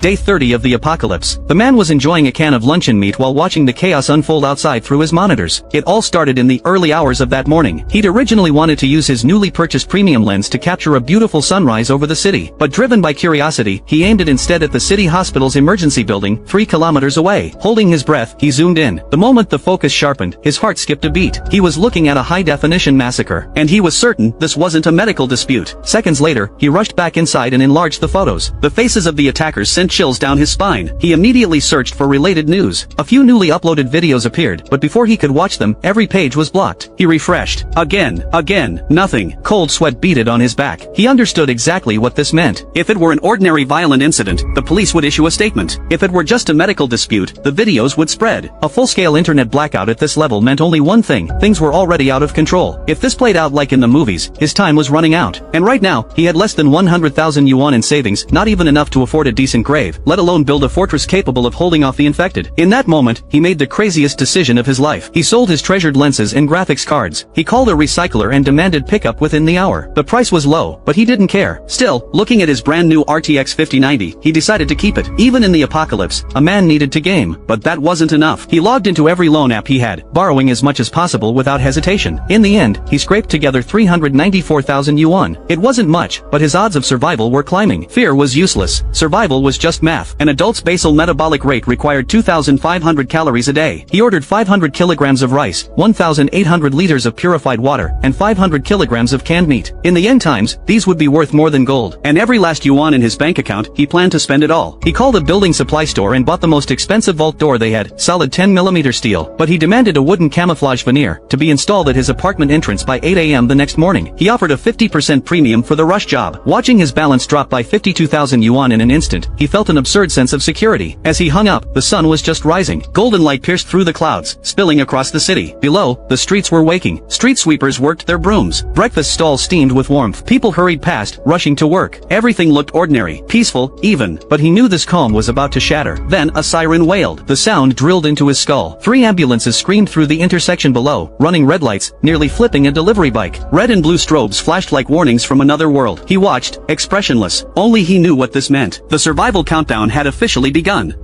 Day 30 of the apocalypse. The man was enjoying a can of luncheon meat while watching the chaos unfold outside through his monitors. It all started in the early hours of that morning. He'd originally wanted to use his newly purchased premium lens to capture a beautiful sunrise over the city. But driven by curiosity, he aimed it instead at the city hospital's emergency building, 3 kilometers away. Holding his breath, he zoomed in. The moment the focus sharpened, his heart skipped a beat. He was looking at a high-definition massacre. And he was certain this wasn't a medical dispute. Seconds later, he rushed back inside and enlarged the photos. The faces of the attackers sent chills down his spine. He immediately searched for related news. A few newly uploaded videos appeared, but before he could watch them, every page was blocked. He refreshed. Again, nothing. Cold sweat beaded on his back. He understood exactly what this meant. If it were an ordinary violent incident, the police would issue a statement. If it were just a medical dispute, the videos would spread. A full-scale internet blackout at this level meant only one thing: things were already out of control. If this played out like in the movies, his time was running out. And right now, he had less than 100,000 yuan in savings, not even enough to afford a decent grave, let alone build a fortress capable of holding off the infected. In that moment, he made the craziest decision of his life. He sold his treasured lenses and graphics cards. He called a recycler and demanded pickup within the hour. The price was low, but he didn't care. Still, looking at his brand new RTX 5090, he decided to keep it. Even in the apocalypse, a man needed to game. But that wasn't enough. He logged into every loan app he had, borrowing as much as possible without hesitation. In the end, he scraped together 394,000 yuan. It wasn't much, but his odds of survival were climbing. Fear was useless. Survival was just math. An adult's basal metabolic rate required 2,500 calories a day. He ordered 500 kilograms of rice, 1,800 liters of purified water, and 500 kilograms of canned meat. In the end times, these would be worth more than gold. And every last yuan in his bank account, he planned to spend it all. He called a building supply store and bought the most expensive vault door they had, solid 10mm steel. But he demanded a wooden camouflage veneer to be installed at his apartment entrance by 8 a.m. the next morning. He offered a 50% premium for the rush job. Watching his balance drop by 52,000 yuan in an instant, he felt an absurd sense of security. As he hung up, the sun was just rising. Golden light pierced through the clouds, spilling across the city. Below, the streets were waking. Street sweepers worked their brooms. Breakfast stalls steamed with warmth. People hurried past, rushing to work. Everything looked ordinary, peaceful, even. But he knew this calm was about to shatter. Then a siren wailed. The sound drilled into his skull. 3 ambulances screamed through the intersection below, running red lights, nearly flipping a delivery bike. Red and blue strobes flashed like warnings from another world. He watched, expressionless. Only he knew what this meant. The survival countdown had officially begun.